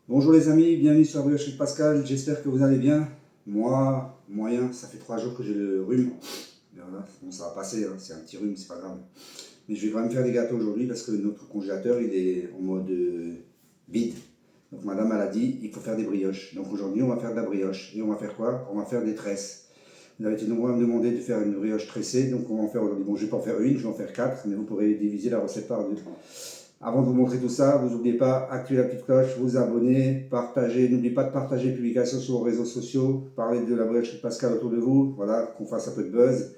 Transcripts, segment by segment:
Bonjour les amis, bienvenue sur la brioche de Pascal, j'espère que vous allez bien. Moi, moyen, ça fait 3 jours que j'ai le rhume. Mais voilà, bon, ça va passer, hein. C'est un petit rhume, c'est pas grave. Mais je vais quand même faire des gâteaux aujourd'hui parce que notre congélateur il est en mode vide. Donc madame elle a dit il faut faire des brioches. Donc aujourd'hui on va faire de la brioche. Et on va faire quoi? On va faire des tresses. Vous avez été nombreux à me demander de faire une brioche tressée, donc on va en faire aujourd'hui. Bon, je vais pas en faire une, je vais en faire 4, mais vous pourrez diviser la recette par 2. Avant de vous montrer tout ça, vous n'oubliez pas, activez la petite cloche, vous abonner, partager. N'oubliez pas de partager les publications sur vos réseaux sociaux, parler de la brioche de Pascal autour de vous, voilà, qu'on fasse un peu de buzz,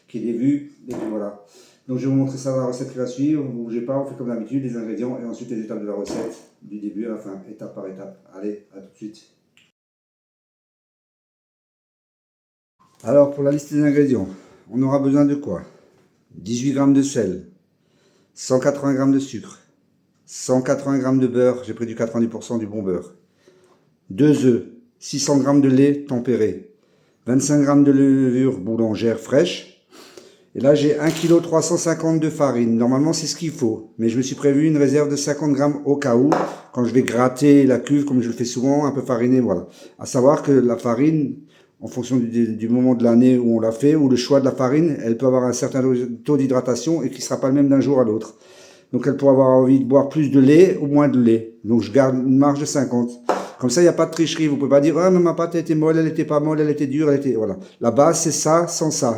qu'il y ait des vues, et puis voilà. Donc je vais vous montrer ça dans la recette qui va suivre, vous ne bougez pas, on fait comme d'habitude, les ingrédients et ensuite les étapes de la recette, du début à la fin, étape par étape. Allez, à tout de suite. Alors pour la liste des ingrédients, on aura besoin de quoi? 18 g de sel, 180 g de sucre, 180 g de beurre, j'ai pris du 90% du bon beurre. 2 œufs, 600 g de lait tempéré, 25 g de levure boulangère fraîche. Et là, j'ai 1 kg 350 de farine. Normalement, c'est ce qu'il faut. Mais je me suis prévu une réserve de 50 g au cas où, quand je vais gratter la cuve, comme je le fais souvent, un peu fariné, voilà. À savoir que la farine, en fonction du moment de l'année où on l'a fait, ou le choix de la farine, elle peut avoir un certain taux d'hydratation et qui ne sera pas le même d'un jour à l'autre. Donc elle pourra avoir envie de boire plus de lait ou moins de lait. Donc je garde une marge de 50. Comme ça, il n'y a pas de tricherie. Vous ne pouvez pas dire, ah, mais ma pâte était molle, elle était pas molle, elle était dure, elle était... Voilà. La base, c'est ça, sans ça.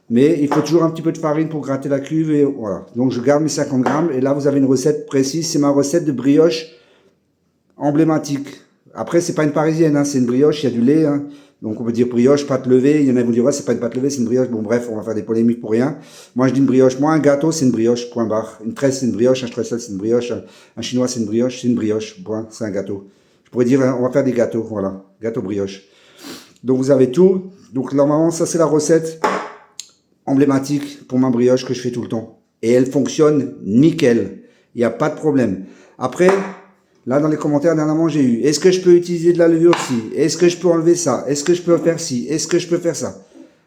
Mais il faut toujours un petit peu de farine pour gratter la cuve et voilà. Donc je garde mes 50 grammes et là, vous avez une recette précise. C'est ma recette de brioche emblématique. Après, c'est pas une parisienne, hein, c'est une brioche, il y a du lait. Hein. Donc on peut dire brioche, pâte levée. Il y en a qui vont dire, ouais, c'est pas une pâte levée, c'est une brioche. Bon, bref, on va faire des polémiques pour rien. Moi, je dis une brioche. Moi, un gâteau, c'est une brioche, point barre. Une tresse, c'est une brioche. Un streusel, c'est une brioche. Un chinois, c'est une brioche. C'est une brioche, point. C'est un gâteau. Je pourrais dire, on va faire des gâteaux, voilà. Gâteau brioche. Donc vous avez tout. Donc normalement, ça, c'est la recette emblématique pour ma brioche que je fais tout le temps. Et elle fonctionne nickel. Il n'y a pas de problème. Après, là, dans les commentaires, dernièrement, j'ai eu, est-ce que je peux utiliser de la levure ci? Est-ce que je peux enlever ça? Est-ce que je peux faire ci? Est-ce que je peux faire ça?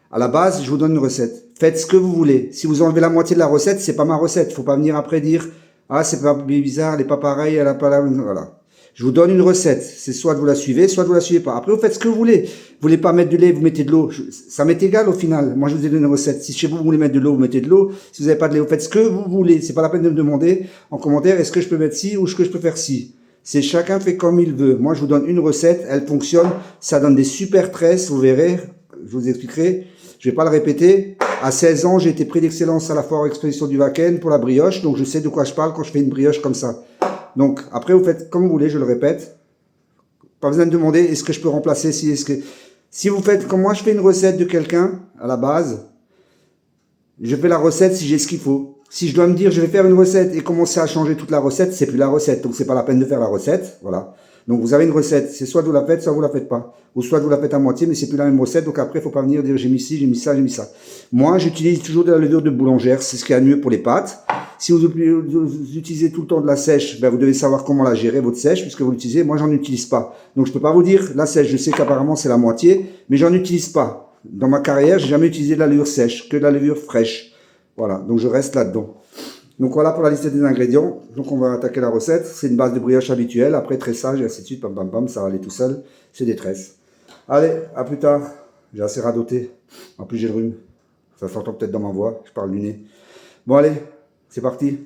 À la base, je vous donne une recette. Faites ce que vous voulez. Si vous enlevez la moitié de la recette, c'est pas ma recette. Faut pas venir après dire, ah, c'est pas bizarre, elle est pas pareille, elle a pas la, voilà. Je vous donne une recette. C'est soit vous la suivez, soit vous la suivez pas. Après, vous faites ce que vous voulez. Vous voulez pas mettre de lait, vous mettez de l'eau. Ça m'est égal au final. Moi, je vous ai donné une recette. Si chez vous, vous voulez mettre de l'eau, vous mettez de l'eau. Si vous n'avez pas de lait, vous faites ce que vous voulez. C'est pas la peine de me demander en commentaire, est-ce que je peux mettre ci ou est-ce que je peux faire ci. C'est chacun fait comme il veut. Moi, je vous donne une recette, elle fonctionne, ça donne des super tresses, vous verrez, je vous expliquerai. Je vais pas le répéter. À 16 ans, j'ai été prix d'excellence à la foire exposition du Wacken pour la brioche, donc je sais de quoi je parle quand je fais une brioche comme ça. Donc, après, vous faites comme vous voulez, je le répète. Pas besoin de demander, est-ce que je peux remplacer si vous faites comme moi, je fais une recette de quelqu'un, à la base, je fais la recette si j'ai ce qu'il faut. Si je dois me dire je vais faire une recette et commencer à changer toute la recette, c'est plus la recette. Donc c'est pas la peine de faire la recette. Voilà. Donc vous avez une recette. C'est soit vous la faites, soit vous la faites pas. Ou soit vous la faites à moitié, mais c'est plus la même recette. Donc après, il faut pas venir dire j'ai mis ci, j'ai mis ça, j'ai mis ça. Moi, j'utilise toujours de la levure de boulangère. C'est ce qu'il y a de mieux pour les pâtes. Si vous utilisez tout le temps de la sèche, ben vous devez savoir comment la gérer, votre sèche, puisque vous l'utilisez. Moi, j'en utilise pas. Donc je peux pas vous dire la sèche. Je sais qu'apparemment c'est la moitié, mais j'en utilise pas. Dans ma carrière, j'ai jamais utilisé de la levure sèche, que de la levure fraîche. Voilà, donc je reste là-dedans. Donc voilà pour la liste des ingrédients. Donc on va attaquer la recette. C'est une base de brioche habituelle. Après tressage et ainsi de suite, pam pam pam, ça va aller tout seul. C'est des tresses. Allez, à plus tard. J'ai assez radoté. En plus j'ai le rhume. Ça s'entend peut-être dans ma voix. Je parle du nez. Bon allez, c'est parti.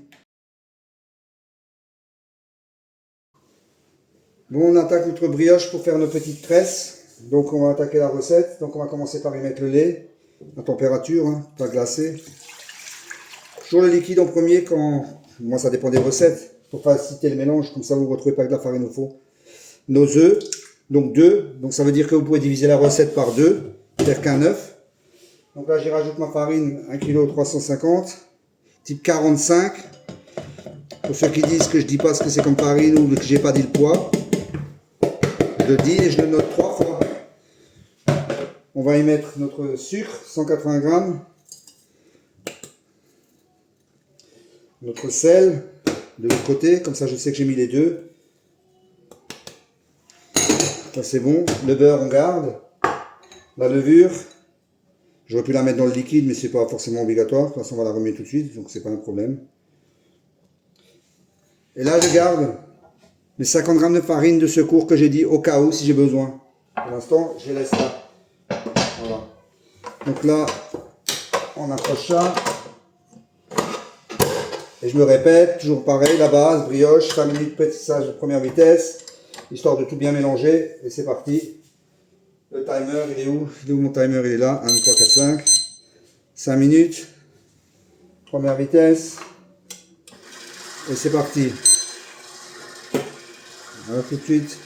Bon, on attaque notre brioche pour faire nos petites tresses. Donc on va attaquer la recette. Donc on va commencer par y mettre le lait. À température, hein, pas glacé. Toujours le liquide en premier quand... Moi ça dépend des recettes. Pour faciliter le mélange, comme ça vous ne retrouvez pas de la farine au fond. Nos œufs, donc 2. Donc ça veut dire que vous pouvez diviser la recette par 2. Faire qu'un œuf. Donc là j'y rajoute ma farine, 1 kg 350. Type 45. Pour ceux qui disent que je dis pas ce que c'est comme farine ou que j'ai pas dit le poids. Je le dis et je le note 3 fois. On va y mettre notre sucre, 180 grammes. Notre sel de l'autre côté, comme ça je sais que j'ai mis les deux. Ça c'est bon. Le beurre on garde. La levure, j'aurais pu la mettre dans le liquide mais c'est pas forcément obligatoire. De toute façon on va la remettre tout de suite, donc c'est pas un problème. Et là je garde mes 50 grammes de farine de secours que j'ai dit au cas où si j'ai besoin. Pour l'instant, je les laisse là. Voilà. Donc là, on accroche ça. Et je me répète, toujours pareil, la base, brioche, 5 minutes pétissage de première vitesse, histoire de tout bien mélanger. Et c'est parti. Le timer, il est où? Il est où mon timer? Il est là. 1, 2, 3, 4, 5. 5 minutes. Première vitesse. Et c'est parti. Alors tout de suite.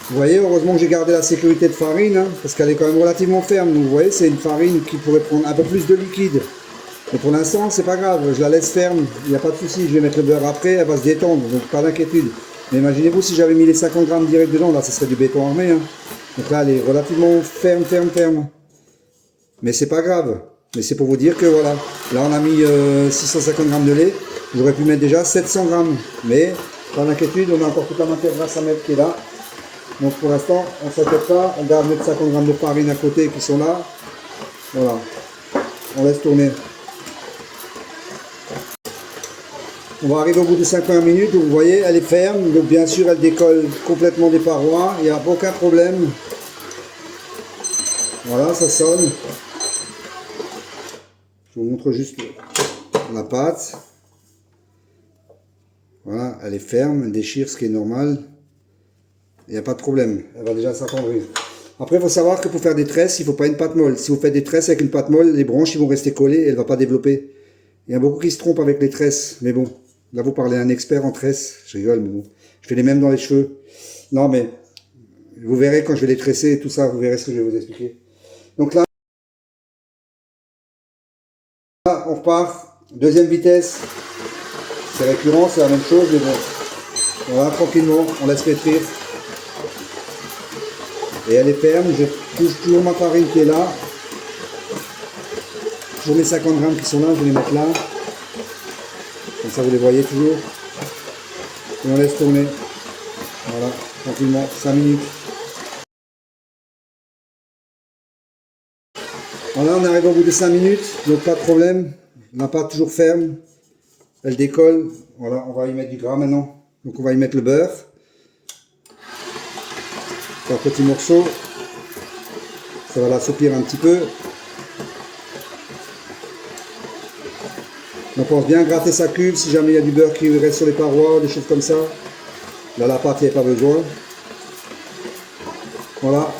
Vous voyez, heureusement que j'ai gardé la sécurité de farine, hein, parce qu'elle est quand même relativement ferme. Donc vous voyez, c'est une farine qui pourrait prendre un peu plus de liquide. Mais pour l'instant, c'est pas grave, je la laisse ferme, il n'y a pas de souci. Je vais mettre le beurre après, elle va se détendre, donc pas d'inquiétude. Mais imaginez-vous si j'avais mis les 50 grammes direct dedans, là, ce serait du béton armé. Hein. Donc là, elle est relativement ferme. Mais c'est pas grave. Mais c'est pour vous dire que voilà, là on a mis 650 grammes de lait. J'aurais pu mettre déjà 700 grammes. Mais pas d'inquiétude, on a encore toute la matière grasse à mettre qui est là. Donc pour l'instant, on ne s'inquiète pas, on garde notre 50 grammes de farine à côté qui sont là. Voilà, on laisse tourner. On va arriver au bout de 50 minutes, donc vous voyez, elle est ferme, donc bien sûr elle décolle complètement des parois, il n'y a aucun problème. Voilà, ça sonne. Je vous montre juste la pâte. Voilà, elle est ferme, elle déchire, ce qui est normal. Il n'y a pas de problème, elle va déjà s'attendrir. Après, il faut savoir que pour faire des tresses, il ne faut pas une pâte molle. Si vous faites des tresses avec une pâte molle, les branches ils vont rester collées et elle ne va pas développer. Il y a beaucoup qui se trompent avec les tresses, mais bon, là vous parlez à un expert en tresses. Je rigole, mais bon, je fais les mêmes dans les cheveux. Non, mais vous verrez quand je vais les tresser et tout ça, vous verrez ce que je vais vous expliquer. Donc là, on repart, deuxième vitesse. C'est récurrent, c'est la même chose, mais bon. Voilà, tranquillement, on laisse pétrir. Et elle est ferme, je touche toujours ma farine qui est là. Toujours mes 50 grammes qui sont là, je vais les mettre là. Comme ça vous les voyez toujours. Et on laisse tourner. Voilà, tranquillement, 5 minutes. Voilà, on arrive au bout de 5 minutes, donc pas de problème. La pâte toujours ferme. Elle décolle. Voilà, on va y mettre du gras maintenant. Donc on va y mettre le beurre. Par petits morceaux. Ça va l'assouplir un petit peu. On pense bien gratter sa cuve si jamais il y a du beurre qui reste sur les parois, des choses comme ça. Là, la pâte, il n'y a pas besoin. Voilà.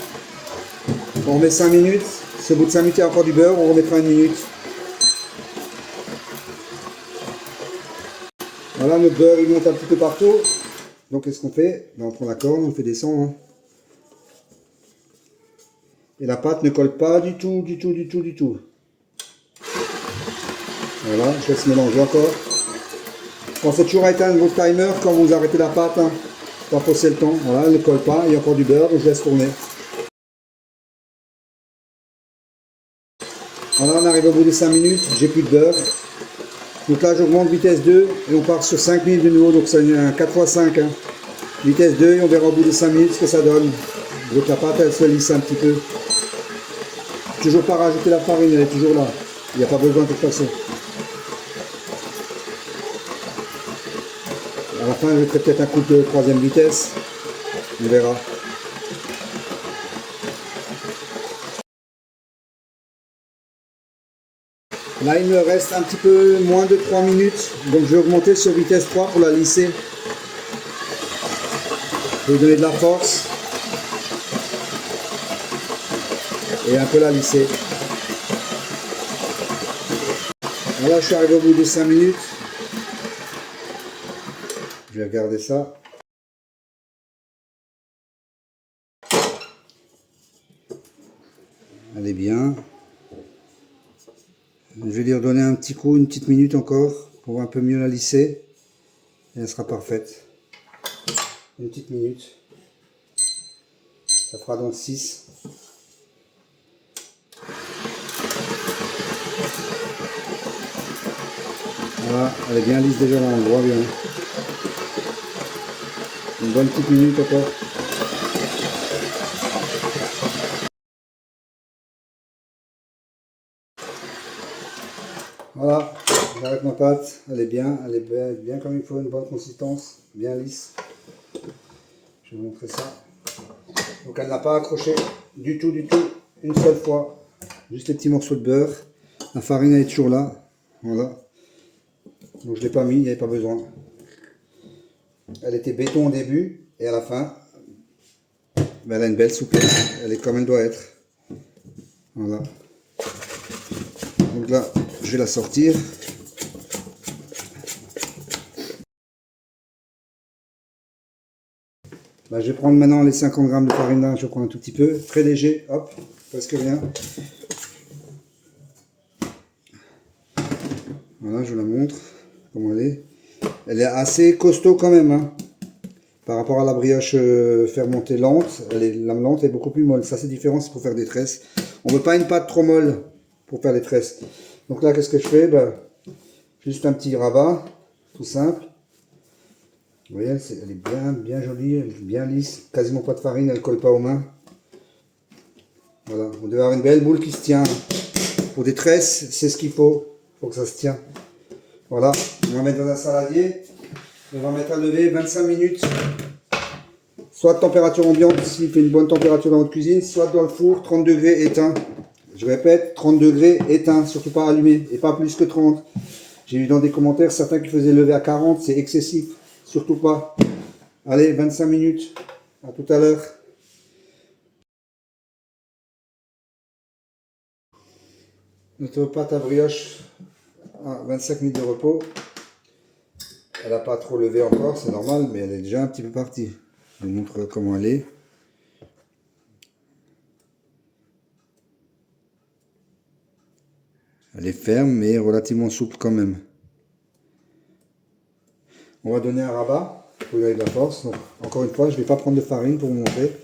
On remet 5 minutes. Si au bout de 5 minutes, il y a encore du beurre, on remettra 1 minute. Voilà, notre beurre, il monte un petit peu partout. Donc, qu'est-ce qu'on fait? On prend la corne, on le fait descendre. Hein. Et la pâte ne colle pas du tout. Voilà, je laisse mélanger encore. Pensez toujours à éteindre votre timer quand vous arrêtez la pâte. Hein. Pas fausser le temps. Voilà, elle ne colle pas. Il y a encore du beurre, donc je laisse tourner. Voilà, on arrive au bout de 5 minutes. J'ai plus de beurre. Donc là, j'augmente vitesse 2 et on part sur 5 minutes de nouveau. Donc c'est un 4x5. Hein. Vitesse 2 et on verra au bout de 5 minutes ce que ça donne. Donc la pâte, elle se lisse un petit peu. Toujours pas rajouter la farine, elle est toujours là. Il n'y a pas besoin de toute façon. À la fin, je mettrai peut-être un coup de 3e vitesse. On verra. Là, il me reste un petit peu moins de 3 minutes. Donc, je vais augmenter sur vitesse 3 pour la lisser. Je vais lui donner de la force. Et un peu la lisser. Voilà, je suis arrivé au bout de 5 minutes. Je vais regarder ça. Elle est bien. Je vais lui redonner un petit coup, une petite minute encore, pour un peu mieux la lisser. Et elle sera parfaite. Une petite minute. Ça fera donc 6. Voilà, elle est bien lisse déjà dans l'endroit, bien. Une bonne petite minute encore. Voilà, j'arrête ma pâte, elle est bien bien comme il faut, une bonne consistance, bien lisse. Je vais vous montrer ça. Donc elle n'a pas accroché du tout, une seule fois. Juste les petits morceaux de beurre. La farine elle est toujours là, voilà. Donc je ne l'ai pas mis, il n'y avait pas besoin. Elle était béton au début et à la fin, ben, elle a une belle souplesse, elle est comme elle doit être. Voilà. Donc là, je vais la sortir. Ben, je vais prendre maintenant les 50 grammes de farine là, je prends un tout petit peu, très léger, hop, presque rien. Voilà, je vous la montre, comment elle est. Elle est assez costaud quand même, hein. Par rapport à la brioche fermentée lente, la lente est beaucoup plus molle. Ça c'est différent, c'est pour faire des tresses. On ne veut pas une pâte trop molle pour faire les tresses. Donc là, qu'est-ce que je fais? Ben, juste un petit rabat, tout simple. Vous voyez, elle est bien jolie, elle est bien lisse, quasiment pas de farine, elle ne colle pas aux mains. Voilà, on doit avoir une belle boule qui se tient. Pour des tresses, c'est ce qu'il faut. Il faut que ça se tient. Voilà, on va mettre dans un saladier. On va mettre à lever 25 minutes. Soit de température ambiante, s'il fait une bonne température dans votre cuisine, soit dans le four, 30 degrés éteint. Je répète, 30 degrés éteint, surtout pas allumé, et pas plus que 30. J'ai vu dans des commentaires certains qui faisaient lever à 40, c'est excessif. Surtout pas. Allez, 25 minutes. À tout à l'heure. Notre pâte à brioche à 25 minutes de repos. Elle n'a pas trop levé encore, c'est normal, mais elle est déjà un petit peu partie. Je vous montre comment elle est. Elle est ferme, mais relativement souple quand même. On va donner un rabat pour lui avec de la force. Donc, encore une fois, je ne vais pas prendre de farine pour vous montrer.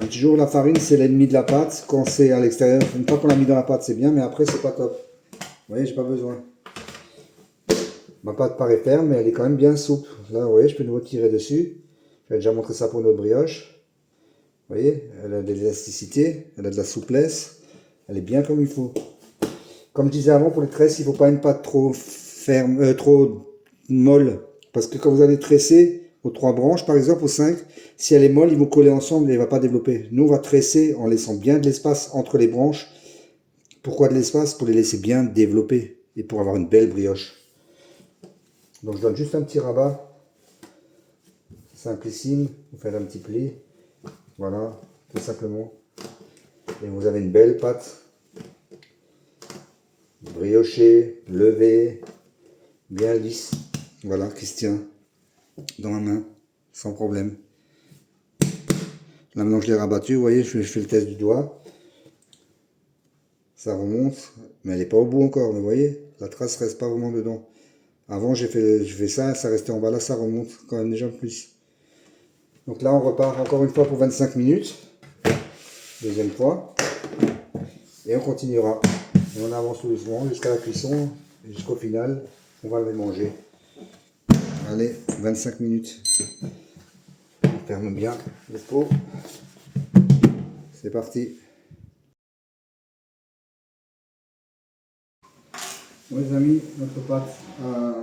Toujours la farine, c'est l'ennemi de la pâte quand c'est à l'extérieur. Une fois qu'on l'a mis dans la pâte, c'est bien, mais après, c'est pas top. Vous voyez, j'ai pas besoin. Ma pâte paraît ferme, mais elle est quand même bien souple. Là, vous voyez, je peux nous retirer dessus. J'avais déjà montré ça pour notre brioche. Vous voyez, elle a de l'élasticité, elle a de la souplesse. Elle est bien comme il faut. Comme je disais avant, pour les tresses, il ne faut pas une pâte trop ferme, trop molle. Parce que quand vous allez tresser aux 3 branches, par exemple, aux 5, si elle est molle, ils vont coller ensemble et elle ne va pas développer. Nous, on va tresser en laissant bien de l'espace entre les branches. Pourquoi de l'espace? Pour les laisser bien développer et pour avoir une belle brioche. Donc je donne juste un petit rabat. Simplissime. Vous faites un petit pli. Voilà, tout simplement. Et vous avez une belle pâte. Briochée, levée, bien lisse. Voilà, qui se tient dans ma main, sans problème. Là maintenant que je l'ai rabattu, vous voyez, je fais le test du doigt. Ça remonte, mais elle n'est pas au bout encore, mais vous voyez, la trace reste pas vraiment dedans. Avant, j'ai fait ça, ça restait en bas, là ça remonte quand même déjà plus. Donc là, on repart encore une fois pour 25 minutes. Deuxième fois. Et on continuera. Et on avance tout doucement jusqu'à la cuisson, et jusqu'au final, on va le manger. Allez, 25 minutes. On ferme bien le pot. C'est parti. Bon les amis, notre pâte a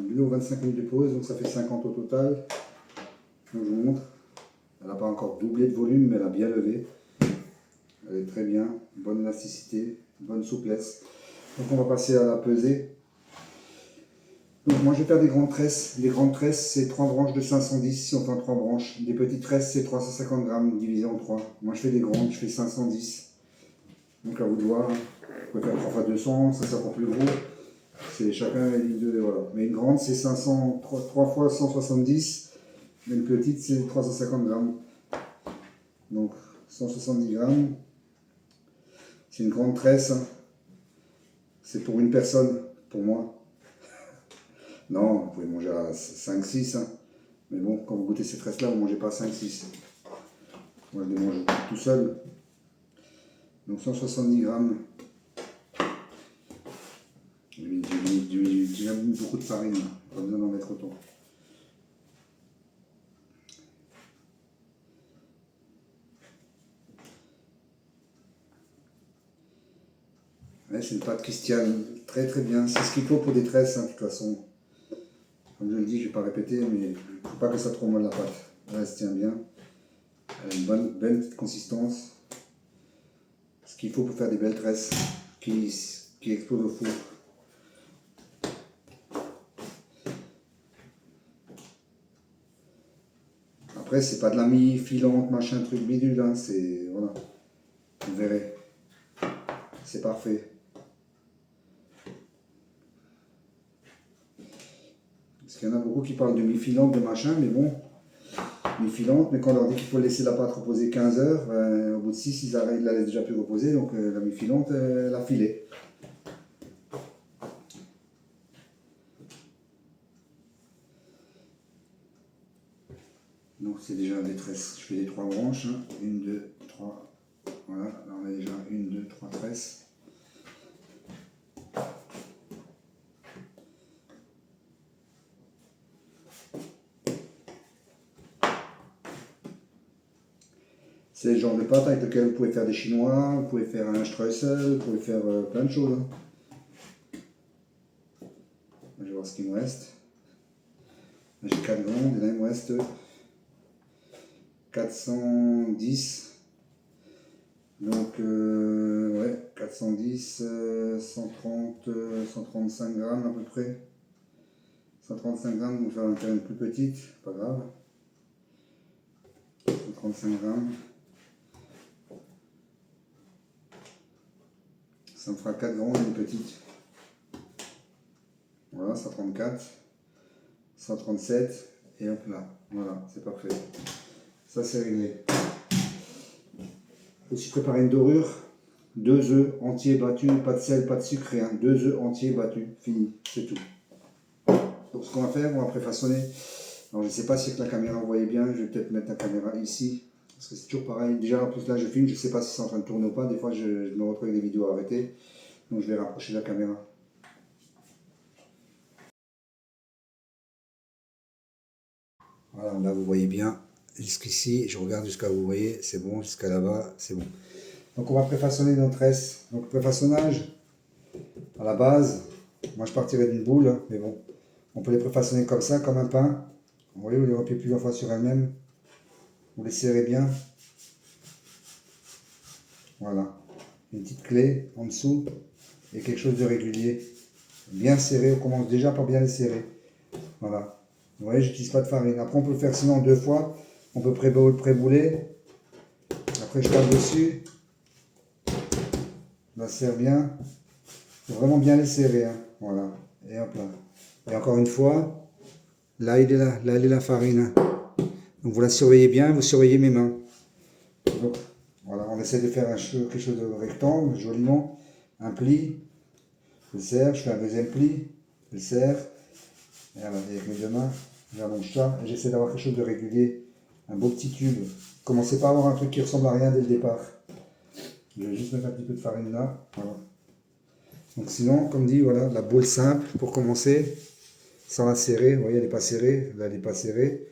mis aux 25 minutes de pause, donc ça fait 50 au total. Donc je vous montre. Elle n'a pas encore doublé de volume, mais elle a bien levé. Elle est très bien, bonne élasticité, bonne souplesse. Donc on va passer à la pesée. Donc moi je vais faire des grandes tresses. Les grandes tresses c'est 3 branches de 510 si on fait en 3 branches. Des petites tresses c'est 350 grammes divisé en 3. Moi je fais des grandes, je fais 510. Donc à vous de voir. Vous pouvez faire 3 fois 200, ça c'est encore plus gros. C'est chacun voilà. Mais une grande c'est 500, 3 fois 170. Mais une petite c'est 350 grammes. Donc 170 grammes. C'est une grande tresse. C'est pour une personne, pour moi. Non, vous pouvez manger à 5-6. Hein. Mais bon, quand vous goûtez ces tresses-là, vous ne mangez pas 5-6. Moi, je les mange tout seul. Donc 170 grammes. J'ai mis beaucoup de farine. Pas besoin d'en mettre autant. Ouais, c'est une pâte Christiane, très très bien. C'est ce qu'il faut pour des tresses, hein, de toute façon. Comme je le dis, je ne vais pas répéter, mais il ne faut pas que ça trop molle la pâte. Là, elle se tient bien. Elle a une bonne, belle petite consistance. Ce qu'il faut pour faire des belles tresses qui explosent au four. Après, c'est pas de la mie filante, machin, truc bidule, hein, c'est. Voilà. Vous verrez. C'est parfait. Parce qu'il y en a beaucoup qui parlent de mie filante, de machin, mais bon. Mie filante, mais quand on leur dit qu'il faut laisser la pâte reposer 15 heures, ben, au bout de 6, ils la laissent déjà plus reposer, donc la mie filante, elle a filé. Donc c'est déjà des tresses. Je fais les 3 branches. 1, 2, 3. Voilà, là on a déjà 1, 2, 3 tresses. C'est le genre de pâte avec lequel vous pouvez faire des chinois, vous pouvez faire un streusel, vous pouvez faire plein de choses. Je vais voir ce qu'il me reste. J'ai 4 grandes et là il me reste 410. Donc, ouais, 410, 130, 135 grammes à peu près. 135 grammes, on va faire une taille plus petite, pas grave. 135 grammes. Ça me fera 4 grandes et une petite. Voilà, 134, 137 et hop là. Voilà, c'est parfait. Ça c'est réglé. Aussi préparer une dorure. 2 œufs entiers battus, pas de sel, pas de sucre, rien. 2 œufs entiers battus, fini, c'est tout. Donc ce qu'on va faire, on va préfaçonner. Alors je ne sais pas si avec la caméra vous voyez bien, je vais peut-être mettre la caméra ici. Parce que c'est toujours pareil. Déjà en plus là je filme, je ne sais pas si c'est en train de tourner ou pas. Des fois je me retrouve avec des vidéos arrêtées. Donc je vais rapprocher la caméra. Voilà, là vous voyez bien. Jusqu'ici, je regarde jusqu'à vous voyez, c'est bon, jusqu'à là-bas, c'est bon. Donc on va préfaçonner nos tresses. Donc préfaçonnage, à la base, moi je partirais d'une boule, hein, mais bon, on peut les préfaçonner comme ça, comme un pain. Vous voyez, vous les repliez plusieurs fois sur elles-mêmes. Vous les serrez bien. Voilà. Une petite clé en dessous et quelque chose de régulier. Bien serré, on commence déjà par bien les serrer. Voilà. Vous voyez, j'utilise pas de farine. Après, on peut le faire sinon 2 fois. On peut pré-bouler. Après, je tape dessus. Je la serre bien. Il faut vraiment bien les serrer. Hein. Voilà. Et hop là. Et encore une fois, là, il est là. Là, il est la farine. Hein. Donc, vous la surveillez bien. Vous surveillez mes mains. Donc, voilà. On essaie de faire quelque chose de rectangle, joliment. Un pli. Je le serre. Je fais un deuxième pli. Je le serre. Et voilà, avec mes 2 mains, j'allonge ça. Et j'essaie d'avoir quelque chose de régulier. Un beau petit tube. Commencez pas à avoir un truc qui ressemble à rien dès le départ. Je vais juste mettre un petit peu de farine là. Voilà. Donc sinon, comme dit, voilà, la boule simple pour commencer, sans la serrer. Vous voyez, elle n'est pas serrée. Là, elle n'est pas serrée.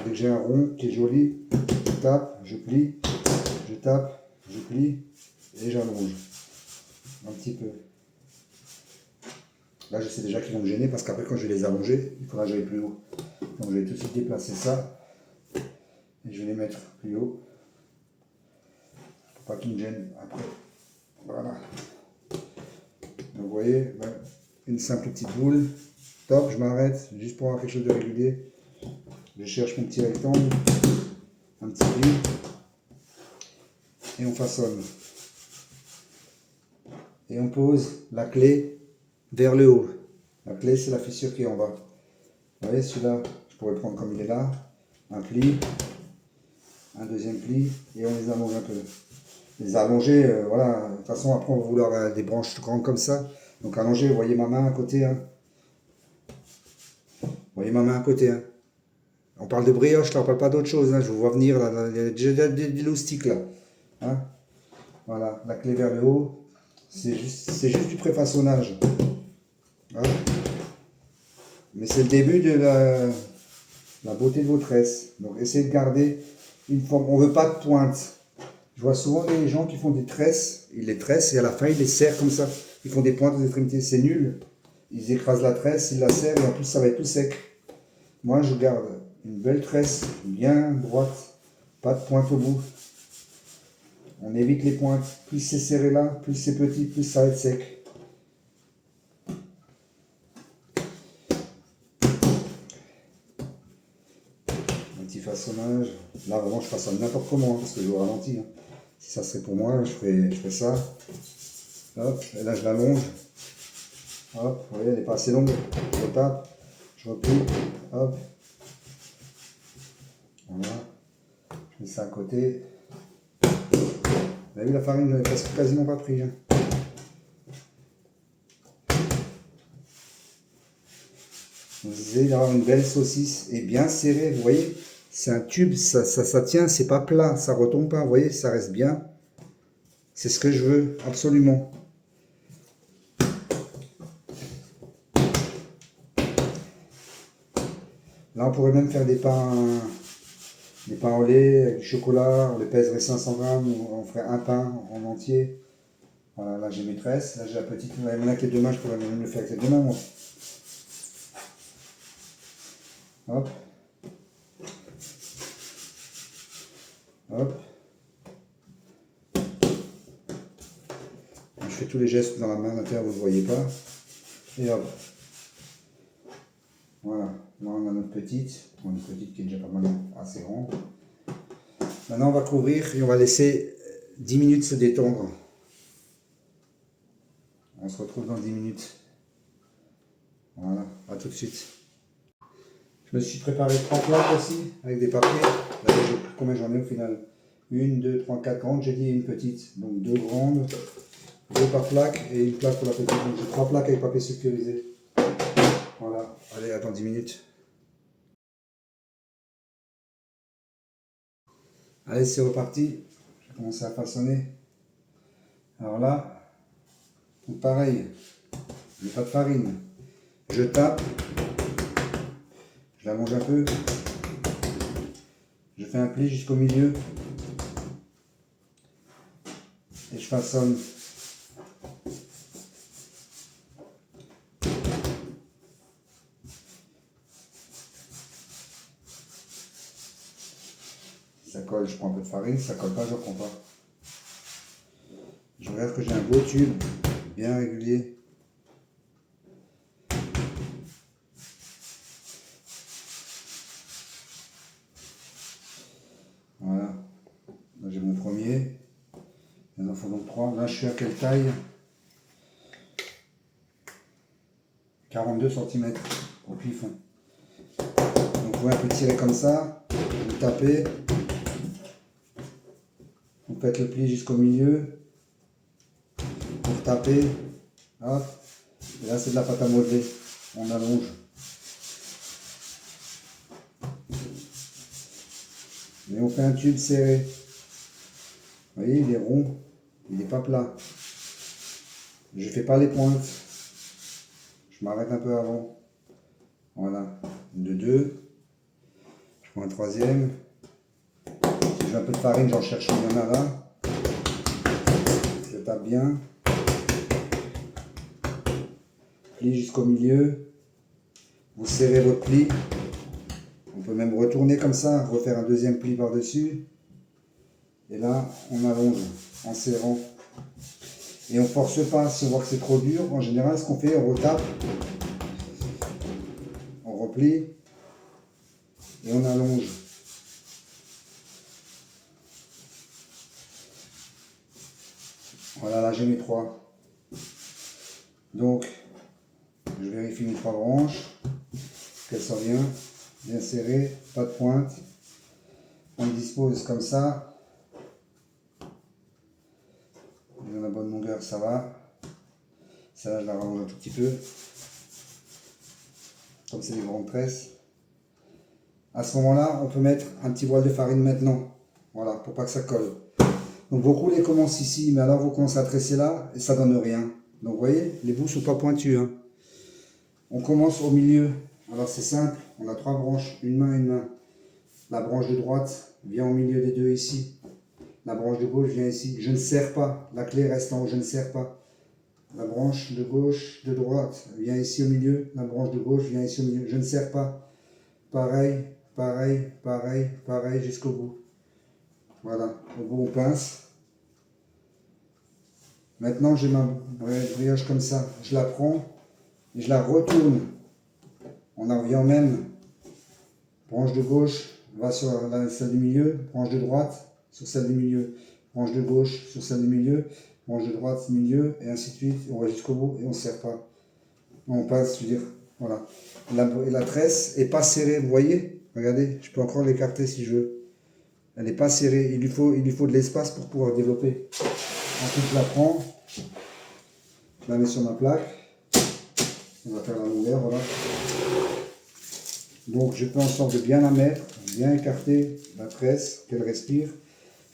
Dès que j'ai un rond qui est joli, je tape, je plie, je tape, je plie et j'allonge. Un petit peu. Là, je sais déjà qu'ils vont me gêner parce qu'après, quand je vais les allonger, il faudra que j'aille plus haut. Donc, je vais tout de suite déplacer ça et je vais les mettre plus haut. Pour pas qu'ils me gênent après. Voilà. Donc, vous voyez, une simple petite boule. Top, je m'arrête juste pour avoir quelque chose de régulier. Je cherche mon petit rectangle, un petit pli et on façonne. Et on pose la clé vers le haut. La clé, c'est la fissure qui est en bas. Vous voyez, celui-là, je pourrais prendre comme il est là. Un pli, un deuxième pli, et on les allonge un peu. Les allonger, voilà. De toute façon, après, on va vouloir des branches grandes comme ça. Donc, allonger, vous voyez ma main à côté. Hein. Vous voyez ma main à côté. Hein. On parle de brioche, là, on parle pas d'autre chose. Hein. Je vous vois venir, là. Il y a déjà des loustiques, là. Hein. Voilà, la clé vers le haut. C'est juste du préfaçonnage. Hein. Mais c'est le début de la beauté de vos tresses. Donc essayez de garder une forme. On ne veut pas de pointe. Je vois souvent des gens qui font des tresses, ils les tressent et à la fin ils les serrent comme ça. Ils font des pointes aux extrémités, c'est nul. Ils écrasent la tresse, ils la serrent et en plus ça va être tout sec. Moi je garde une belle tresse bien droite, pas de pointe au bout. On évite les pointes. Plus c'est serré là, plus c'est petit, plus ça va être sec. Un petit façonnage. Là vraiment je façonne n'importe comment parce que je au ralenti. Hein. Si ça serait pour moi, je ferais ça. Hop, et là je l'allonge. Hop, vous voyez, elle n'est pas assez longue. Je retape, je replie. Hop. Voilà. Je mets ça à côté. Vous avez vu la farine, je n'ai presque quasiment pas pris. Hein. Vous allez avoir une belle saucisse et bien serrée, vous voyez. C'est un tube, ça tient, c'est pas plat, ça retombe pas, vous voyez, ça reste bien. C'est ce que je veux, absolument. Là, on pourrait même faire des pains au lait avec du chocolat, on les pèserait 500 grammes, on ferait un pain en entier. Voilà, là j'ai mes tresses, là j'ai la petite, il y en a avec les deux mains, je pourrais même le faire avec les deux mains, moi. Hop. Hop. Je fais tous les gestes dans la main, l'intérieur vous ne voyez pas. Et hop. Voilà, là on a notre petite. Bon, une petite qui est déjà pas mal assez grande. Maintenant on va couvrir et on va laisser 10 minutes se détendre. On se retrouve dans 10 minutes. Voilà, à tout de suite. Je me suis préparé 3 plaques aussi, avec des papiers. Combien j'en ai au final? 1, 2, 3, 4 grandes, j'ai dit une petite. Donc 2 grandes, 2 par plaque et une plaque pour la petite. Donc j'ai 3 plaques avec papier sécurisé. Voilà, allez, attends 10 minutes. Allez, c'est reparti. Je vais commencer à façonner. Alors là, pareil, il n'y a pas de farine. Je tape, je l'allonge un peu, je fais un pli jusqu'au milieu et je façonne. Si ça colle, je prends un peu de farine, si ça colle pas, je ne prends pas. Je regarde que j'ai un beau tube, bien régulier. Voilà, là j'ai mon premier. Il en faut donc 3. Là je suis à quelle taille? 42 cm au pifon. Donc vous pouvez un peu tirer comme ça, vous tapez, vous faites le pli jusqu'au milieu, vous tapez, hop, et là c'est de la pâte à modeler, on allonge. Et on fait un tube serré. Vous voyez, il est rond, il n'est pas plat. Je ne fais pas les pointes. Je m'arrête un peu avant. Voilà, de 2. Je prends un troisième. Si j'ai un peu de farine, j'en cherche, il y en a là. Je tape bien. Pli jusqu'au milieu. Vous serrez votre pli. On peut même retourner comme ça, refaire un deuxième pli par-dessus. Et là, on allonge en serrant. Et on ne force pas, si on voit que c'est trop dur. En général, ce qu'on fait, on retape. On replie. Et on allonge. Voilà, là j'ai mes 3. Donc, je vérifie mes 3 branches. Qu'elles soient bien serrées, pas de pointe. On dispose comme ça. Dans la bonne longueur, ça va. Celle-là, je la rallonge un tout petit peu. Comme c'est des grandes tresses. À ce moment-là, on peut mettre un petit voile de farine maintenant. Voilà, pour pas que ça colle. Donc beaucoup les commencent ici, mais alors vous commencez à tresser là et ça donne rien. Donc vous voyez, les bouts sont pas pointus. Hein. On commence au milieu. Alors c'est simple, on a 3 branches, une main, une main. La branche de droite vient au milieu des deux ici. La branche de gauche vient ici. Je ne serre pas. La clé reste en haut, je ne serre pas. La branche de gauche, de droite, vient ici au milieu. La branche de gauche vient ici au milieu. Je ne serre pas. Pareil, pareil, pareil, pareil jusqu'au bout. Voilà, au bout on pince. Maintenant j'ai ma brioche comme ça. Je la prends et je la retourne. On en revient au même. Branche de gauche va sur celle du milieu. Branche de droite sur celle du milieu. Branche de gauche sur celle du milieu. Branche de droite, milieu, et ainsi de suite. On va jusqu'au bout et on ne serre pas. On passe, je veux dire, voilà. La tresse n'est pas serrée, vous voyez? Regardez, je peux encore l'écarter si je veux. Elle n'est pas serrée, il lui faut de l'espace pour pouvoir développer. Ensuite, je la prends, je la mets sur ma plaque. On va faire la longueur, voilà. Donc, je fais en sorte de bien la mettre, bien écarter la tresse, qu'elle respire.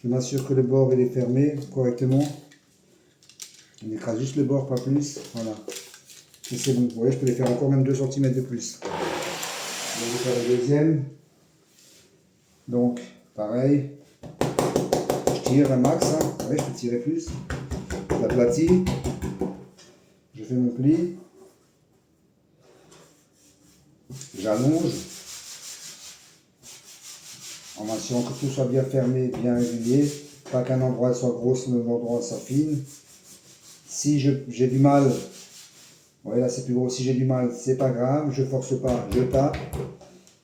Je m'assure que le bord il est fermé correctement. On écrase juste le bord, pas plus. Voilà. Et c'est bon. Vous voyez, je peux les faire encore même 2 cm de plus. Je vais faire le deuxième. Donc, pareil. Je tire un max. Hein. Vous voyez, je peux tirer plus. J'aplatis. Je fais mon pli. J'allonge. En m'assurant que tout soit bien fermé, bien régulier. Pas qu'un endroit soit gros, un endroit soit fine. Si j'ai du mal, vous voyez là c'est plus gros, si j'ai du mal, c'est pas grave, je force pas, je tape,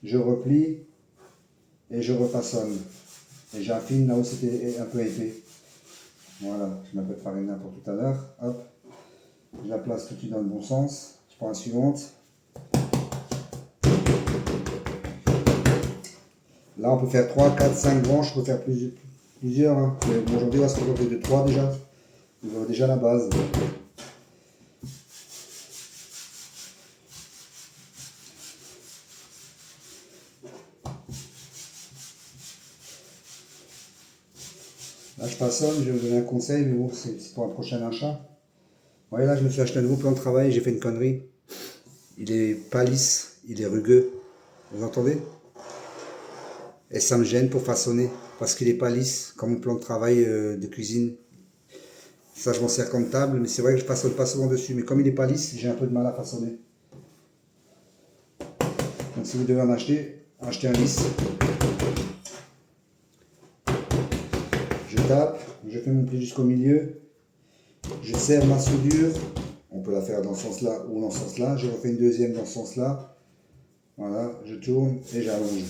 je replie et je refaçonne. Et j'affine là où c'était un peu épais. Voilà, je mets un peu de farine là pour tout à l'heure. Hop, je la place tout de suite dans le bon sens. Je prends la suivante. Là on peut faire 3, 4, 5 branches, on peut faire plusieurs. Hein. Aujourd'hui là c'est aujourd'hui de 3 déjà. Vous avez déjà la base. Là je façonne, je vais vous donner un conseil, mais bon c'est pour un prochain achat. Vous voyez là je me suis acheté un nouveau plan de travail, j'ai fait une connerie. Il est pas lisse, il est rugueux. Vous entendez? Et ça me gêne pour façonner, parce qu'il n'est pas lisse, comme mon plan de travail de cuisine. Ça je m'en sers comme table, mais c'est vrai que je façonne pas souvent dessus. Mais comme il n'est pas lisse, j'ai un peu de mal à façonner. Donc si vous devez en acheter, achetez un lisse. Je tape, je fais mon pli jusqu'au milieu. Je serre ma soudure. On peut la faire dans ce sens-là ou dans ce sens-là. Je refais une deuxième dans ce sens-là. Voilà, je tourne et j'allonge.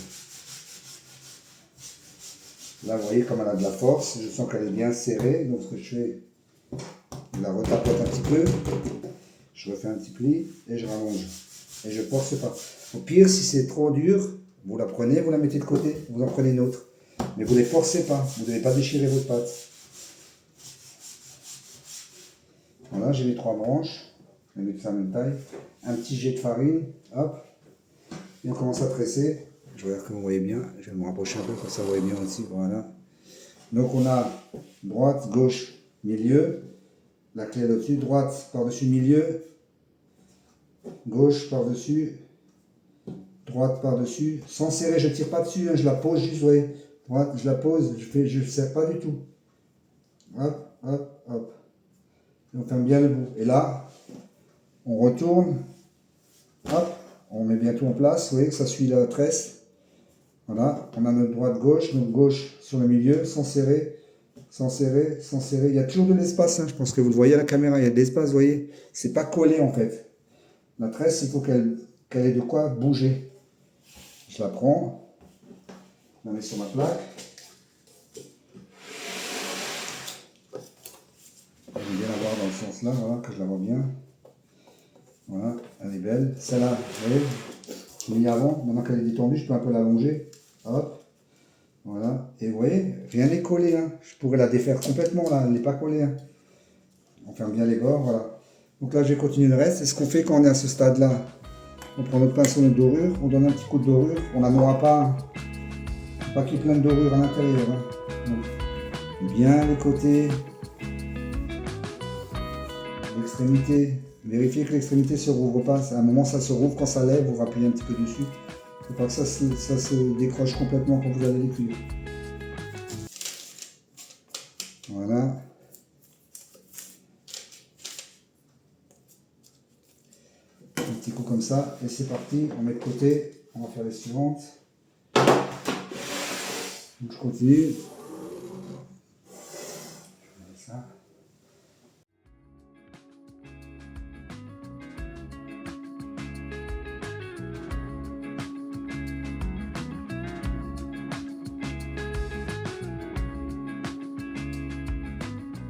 Là, vous voyez comme elle a de la force. Je sens qu'elle est bien serrée. Donc ce que je fais, je la retapote un petit peu. Je refais un petit pli et je rallonge. Et je force pas. Au pire, si c'est trop dur, vous la prenez, vous la mettez de côté. Vous en prenez une autre. Mais vous ne les forcez pas. Vous ne devez pas déchirer votre pâte. Voilà, j'ai les 3 branches. Je vais mettre ça à la même taille. Un petit jet de farine. Hop. Et on commence à tresser. Je regarde que vous voyez bien. Je vais me rapprocher un peu comme ça vous voyez bien aussi. Voilà. Donc on a droite, gauche, milieu. La clé là-dessus. Droite par-dessus milieu. Gauche par-dessus. Droite par-dessus. Sans serrer, je ne tire pas dessus. Hein, je la pose juste, vous voyez. Droite, je la pose. Je ne serre pas du tout. Hop, hop, hop. Et on ferme bien le bout. Et là, on retourne. Hop. On met bien tout en place. Vous voyez que ça suit la tresse. Voilà, on a notre droite-gauche, donc gauche sur le milieu, sans serrer, sans serrer, sans serrer. Il y a toujours de l'espace, hein. Je pense que vous le voyez à la caméra, il y a de l'espace, vous voyez. C'est pas collé en fait. La tresse, il faut qu'elle ait de quoi bouger. Je la prends, je la mets sur ma plaque. J'aime bien la voir dans le sens là, voilà, que je la vois bien. Voilà, elle est belle. Celle-là, vous voyez, je l'ai mis avant, maintenant qu'elle est détendue, je peux un peu l'allonger. Hop, voilà, et vous voyez, rien n'est collé, hein. Je pourrais la défaire complètement là, elle n'est pas collée. Hein. On ferme bien les bords, voilà. Donc là, je vais continuer le reste. Et ce qu'on fait quand on est à ce stade-là, on prend notre pinceau, notre dorure, on donne un petit coup de dorure, on la noie pas, hein. Pas qu'il y ait plein de dorure à l'intérieur. Hein. Donc, bien les côtés, l'extrémité. Vérifiez que l'extrémité ne se rouvre pas. À un moment, ça se rouvre quand ça lève, vous rappuyez un petit peu dessus. Il ne faut pas que ça se décroche complètement quand vous allez les cuire. Donc comme ça, et c'est parti, on met de côté, on va faire les suivantes. Donc je continue. Ça.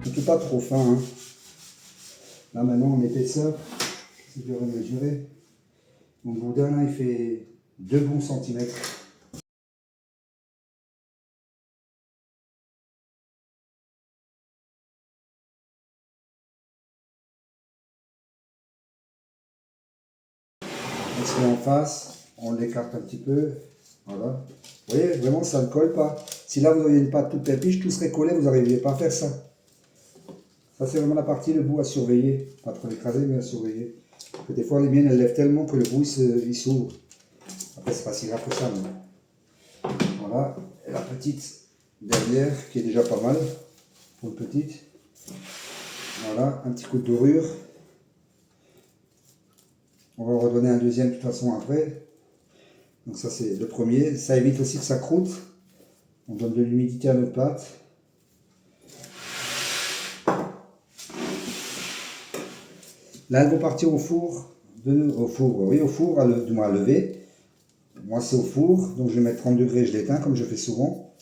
Surtout pas trop fin. Hein. Là maintenant en épaisseur, c'est dur à mesurer. Mon boudin là il fait 2 bons centimètres. On se met en face, on l'écarte un petit peu. Voilà. Vous voyez, vraiment ça ne colle pas. Si là vous auriez une pâte toute pépiche, tout serait collé, vous n'arriveriez pas à faire ça. Ça c'est vraiment la partie, le bout à surveiller. Pas trop l'écraser, mais à surveiller. Parce que des fois les miennes elles lèvent tellement que le bout il s'ouvre. Après c'est pas si grave que ça. Mais... Voilà. Et la petite derrière qui est déjà pas mal. Pour une petite. Voilà, un petit coup de dorure. On va en redonner un deuxième de toute façon après. Donc ça c'est le premier. Ça évite aussi que ça croûte. On donne de l'humidité à notre pâte. Là elles vont partir au four. Au four, du moins à lever. Moi c'est au four, donc je vais mettre 30 degrés, je l'éteins comme je fais souvent.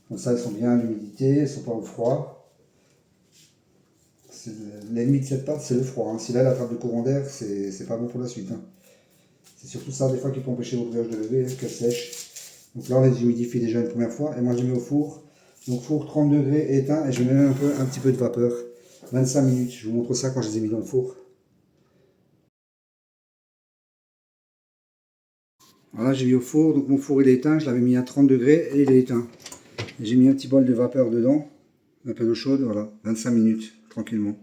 Comme ça elles sont bien à l'humidité, elles ne sont pas au froid. L'ennemi de cette pâte c'est le froid. Hein. Si là elle attrape du courant d'air, c'est pas bon pour la suite. Hein. C'est surtout ça des fois qui peut empêcher vos brioches de lever, qu'elles sèchent. Donc là on les humidifie déjà une première fois et moi je les mets au four. Donc four 30 degrés éteint et je mets même un petit peu de vapeur. 25 minutes, je vous montre ça quand je les ai mis dans le four. Voilà, j'ai mis au four, donc mon four il est éteint, je l'avais mis à 30 degrés et il est éteint. J'ai mis un petit bol de vapeur dedans, un peu d'eau chaude, voilà, 25 minutes, tranquillement.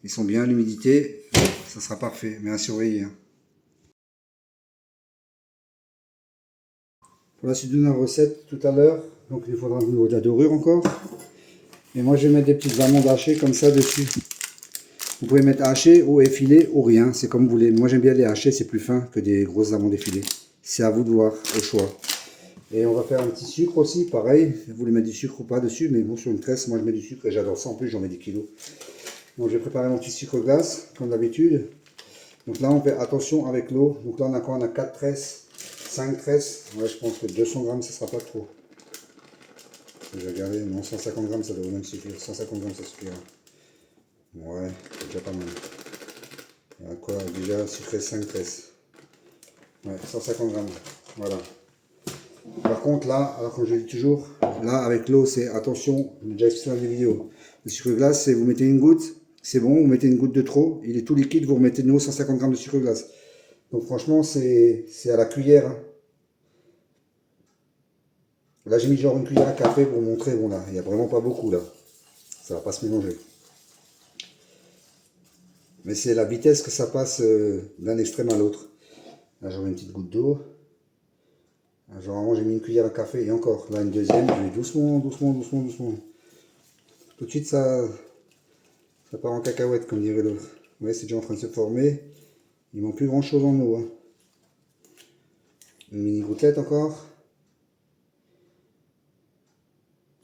Ils sont bien à l'humidité, ça sera parfait, mais à surveiller. Hein. Pour la suite de la recette, tout à l'heure, donc il faudra de la dorure encore. Et moi je vais mettre des petites amandes hachées comme ça dessus. Vous pouvez mettre hachées ou effilées ou rien, c'est comme vous voulez. Moi j'aime bien les hacher, c'est plus fin que des grosses amandes effilées. C'est à vous de voir, au choix. Et on va faire un petit sucre aussi, pareil. Vous voulez mettre du sucre ou pas dessus, mais bon, sur une tresse, moi je mets du sucre et j'adore ça. En plus, j'en mets des kilos. Donc, je vais préparer mon petit sucre glace, comme d'habitude. Donc là, on fait attention avec l'eau. Donc là, on a 4 tresses, 5 tresses. Ouais, je pense que 200 grammes, ce sera pas trop. Je vais regarder, non, 150 grammes, ça devrait même suffire. 150 grammes, ça suffira. Ouais, c'est déjà pas mal. Il y a quoi? Déjà sucré 5 tresses. Ouais, 150 grammes. Voilà. Par contre là, alors comme je dis toujours, là avec l'eau c'est attention, j'ai déjà expliqué dans des vidéos. Le sucre glace c'est vous mettez une goutte, c'est bon, vous mettez une goutte de trop, il est tout liquide, vous remettez de nouveau 150 grammes de sucre glace. Donc franchement c'est à la cuillère. Hein. Là j'ai mis genre une cuillère à café pour vous montrer, bon là, il n'y a vraiment pas beaucoup là. Ça va pas se mélanger. Mais c'est la vitesse que ça passe d'un extrême à l'autre. Là j'en mets une petite goutte d'eau. Genre j'ai mis une cuillère à café et encore, là une deuxième, je vais doucement, doucement, doucement, doucement. Tout de suite ça part en cacahuète comme dirait l'autre. Vous voyez, c'est déjà en train de se former. Il manque plus grand chose en eau. Hein. Une mini gouttelette encore.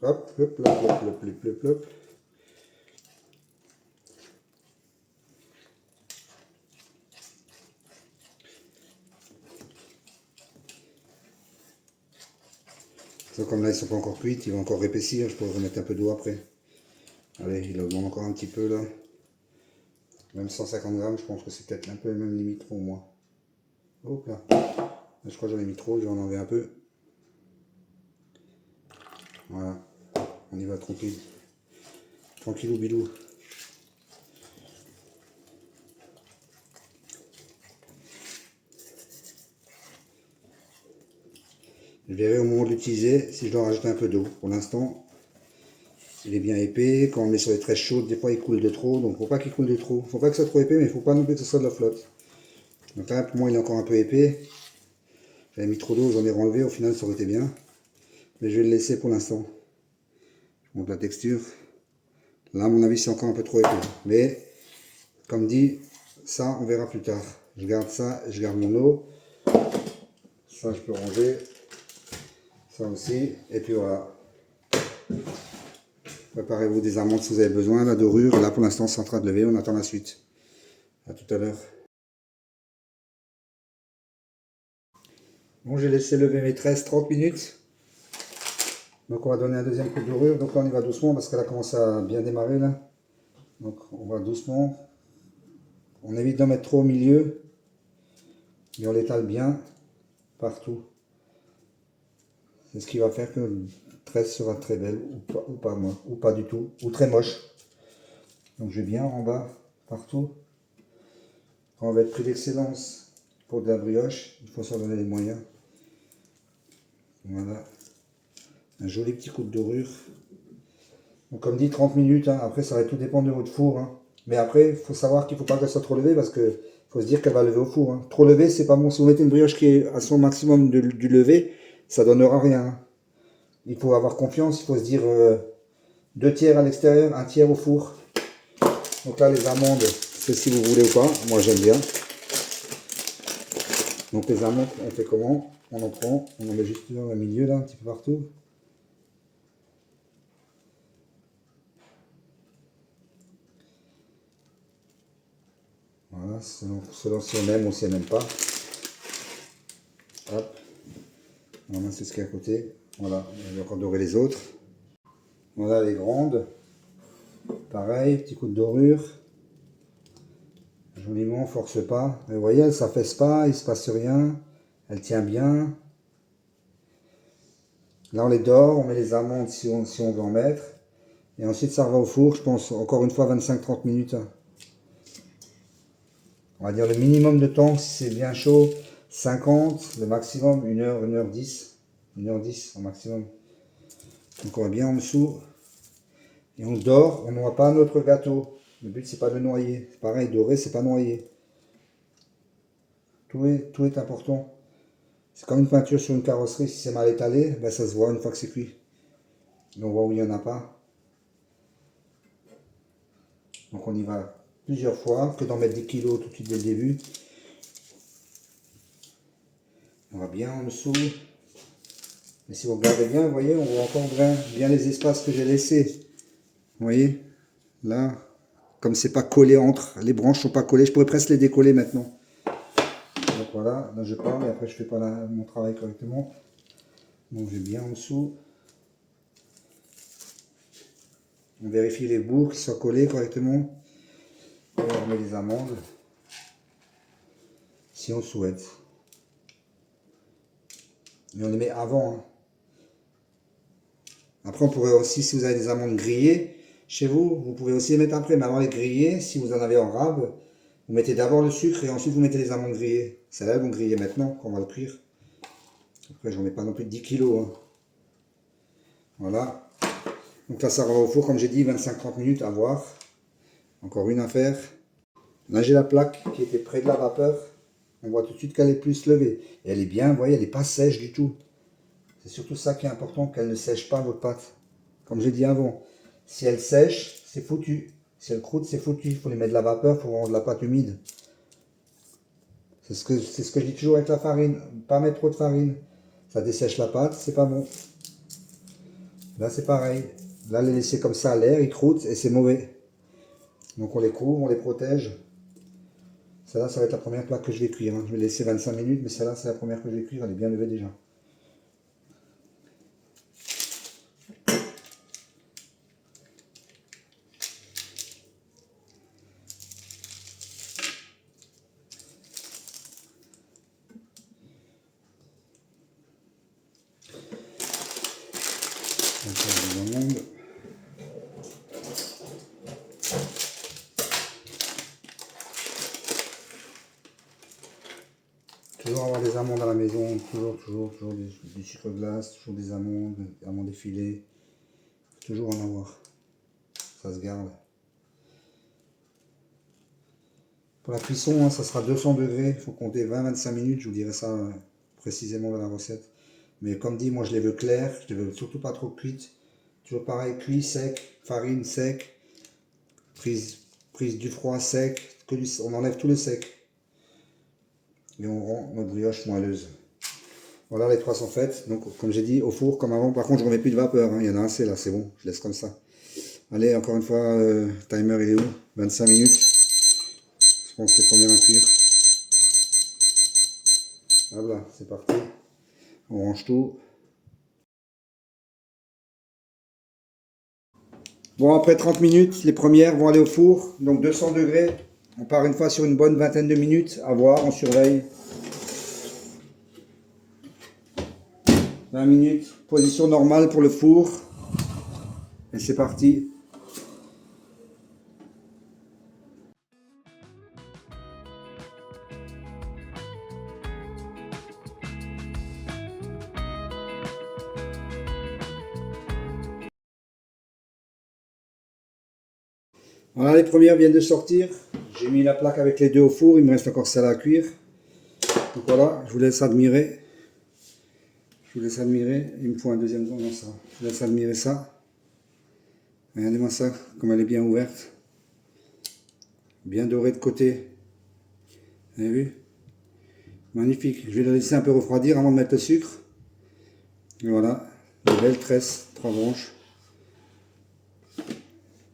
Hop, hop, hop, hop, hop, hop, hop, hop. Ça, comme là ils sont pas encore cuits, ils vont encore épaissir, je pourrais remettre un peu d'eau après. Allez, il augmente encore un petit peu là. Même 150 grammes, je pense que c'est peut-être un peu même limite trop moi. Hop là. Je crois que j'en ai mis trop, je vais en enlever un peu. Voilà, on y va tranquille. Tranquillou bilou. Je verrai au moment de l'utiliser si je dois rajouter un peu d'eau. Pour l'instant, il est bien épais. Quand on le met sur les tresses chaudes, des fois il coule de trop. Donc il ne faut pas qu'il coule de trop. Il ne faut pas que ça soit trop épais, mais il ne faut pas non plus que ce soit de la flotte. Donc là, pour moi, il est encore un peu épais. J'avais mis trop d'eau, j'en ai renlevé. Au final, ça aurait été bien. Mais je vais le laisser pour l'instant. Je montre la texture. Là, à mon avis, c'est encore un peu trop épais. Mais, comme dit, ça, on verra plus tard. Je garde ça et je garde mon eau. Ça, je peux ranger. Ça aussi. Et puis voilà. Préparez-vous des amandes si vous avez besoin. La dorure, là pour l'instant, c'est en train de lever. On attend la suite. À tout à l'heure. Bon, j'ai laissé lever mes 13-30 minutes. Donc on va donner un deuxième coup de dorure. Donc là on y va doucement parce qu'elle a commencé à bien démarrer là. Donc on va doucement. On évite d'en mettre trop au milieu. Et on l'étale bien partout. C'est ce qui va faire que le 13 sera très belle ou pas, ou pas du tout, ou très moche. Donc je vais bien en bas, partout. Quand on va être pris d'excellence pour de la brioche, il faut s'en donner les moyens. Voilà. Un joli petit coup de dorure. Donc comme dit, 30 minutes, hein. Après ça va tout dépendre de votre four. Hein. Mais après, il faut savoir qu'il ne faut pas qu'elle soit trop levée parce que faut se dire qu'elle va lever au four. Hein. Trop levée, c'est pas bon. Si vous mettez une brioche qui est à son maximum du lever, ça donnera rien. Hein. Il faut avoir confiance, il faut se dire 2 tiers à l'extérieur, 1 tiers au four. Donc là, les amandes, c'est si vous voulez ou pas. Moi, j'aime bien. Donc les amandes, on fait comment? On en prend, on en met juste dans le milieu, là, un petit peu partout. Voilà, selon si on aime ou si on n'aime pas. Hop. Voilà, c'est ce qu'il y a à côté. Voilà, on va encore dorer les autres. Voilà les grandes. Pareil, petit coup de dorure. Joliment, force pas. Mais vous voyez, elle s'affaisse pas, il se passe rien. Elle tient bien. Là, on les dore, on met les amandes si on veut en mettre. Et ensuite, ça va au four, je pense, encore une fois, 25-30 minutes. On va dire le minimum de temps, si c'est bien chaud, 50, le maximum, 1 heure, 1h10. 1h10 au maximum. Donc on va bien en dessous. Et on dort, on ne noie pas notre gâteau. Le but, c'est pas de le noyer. Pareil, dorer, c'est pas noyer. Tout est important. C'est comme une peinture sur une carrosserie, si c'est mal étalé, ben ça se voit une fois que c'est cuit. Et on voit où il n'y en a pas. Donc on y va plusieurs fois, que d'en mettre des kilos tout de suite dès le début. On va bien en dessous. Et si vous regardez bien, vous voyez, on voit encore bien les espaces que j'ai laissés. Vous voyez, là, comme c'est pas collé entre, les branches sont pas collées, je pourrais presque les décoller maintenant. Donc voilà, là je parle et après je fais pas mon travail correctement. Donc j'ai bien en dessous. On vérifie les bouts qui soient collés correctement. Et on met les amandes. Si on souhaite. Mais on les met avant. Hein. Après, on pourrait aussi, si vous avez des amandes grillées chez vous, vous pouvez aussi les mettre après. Mais avant les griller, si vous en avez en rab, vous mettez d'abord le sucre et ensuite vous mettez les amandes grillées. Celles-là, elles vont griller maintenant, qu'on va le cuire. Après, j'en mets pas non plus de 10 kilos. Hein. Voilà. Donc là, ça va au four, comme j'ai dit, 25-30 minutes à voir. Encore une à faire. Là, j'ai la plaque qui était près de la vapeur. On voit tout de suite qu'elle est plus levée. Et elle est bien, vous voyez, elle n'est pas sèche du tout. C'est surtout ça qui est important, qu'elle ne sèche pas votre pâte. Comme j'ai dit avant, si elle sèche, c'est foutu. Si elle croûte, c'est foutu. Il faut les mettre de la vapeur pour rendre la pâte humide. C'est ce que je dis toujours avec la farine. Pas mettre trop de farine. Ça dessèche la pâte, c'est pas bon. Là, c'est pareil. Là, les laisser comme ça à l'air, ils croûtent et c'est mauvais. Donc on les couvre, on les protège. Celle-là, ça va être la première plaque que je vais cuire. Hein. Je vais laisser 25 minutes, mais celle-là, c'est la première que je vais cuire. Elle est bien levée déjà. Les amandes. Toujours avoir des amandes à la maison, toujours du sucre glace, toujours des amandes effilées. Toujours en avoir. Ça se garde. Pour la cuisson, hein, ça sera 200 degrés. Il faut compter 20-25 minutes. Je vous dirai ça précisément dans la recette. Mais comme dit, moi je les veux claires. Je les veux surtout pas trop cuites. Toujours pareil, cuit, sec, farine sec, prise du froid sec. On enlève tout le sec. et on rend notre brioche moelleuse. Voilà, les trois sont faites. Donc, comme j'ai dit, au four comme avant. Par contre, je ne remets plus de vapeur, hein. Il y en a assez là, c'est bon. Je laisse comme ça. Allez, encore une fois, timer, il est où? 25 minutes. Je pense que c'est le premier à cuire. Voilà, c'est parti. On range tout. Bon, après 30 minutes, les premières vont aller au four. Donc 200 degrés. On part une fois sur une bonne vingtaine de minutes. À voir, on surveille. 20 minutes. Position normale pour le four. Et c'est parti. Voilà, les premières viennent de sortir. J'ai mis la plaque avec les deux au four. Il me reste encore celle à cuire. Donc voilà, je vous laisse admirer. Je vous laisse admirer. Il me faut un deuxième temps dans ça. Je vous laisse admirer ça. Regardez-moi ça, comme elle est bien ouverte. Bien dorée de côté. Vous avez vu? Magnifique. Je vais la laisser un peu refroidir avant de mettre le sucre. Et voilà, de belles tresses, 3 branches.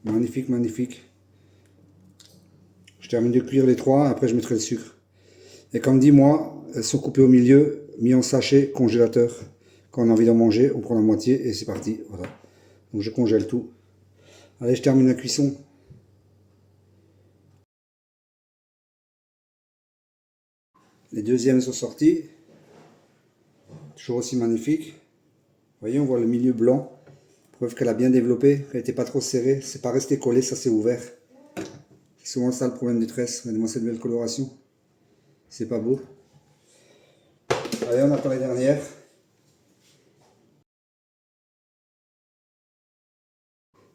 Magnifique, magnifique. Je termine de cuire les 3, après je mettrai le sucre. Et comme dit moi, elles sont coupées au milieu, mis en sachet, congélateur. Quand on a envie d'en manger, on prend la moitié et c'est parti. Voilà. Donc je congèle tout. Allez, je termine la cuisson. Les deuxièmes sont sortis. Toujours aussi magnifique. Vous voyez, on voit le milieu blanc. Preuve qu'elle a bien développé, qu'elle n'était pas trop serrée. C'est pas resté collé, ça s'est ouvert. C'est souvent ça le problème des tresses. Regardez-moi cette belle coloration. C'est pas beau. Allez, on attend les dernières.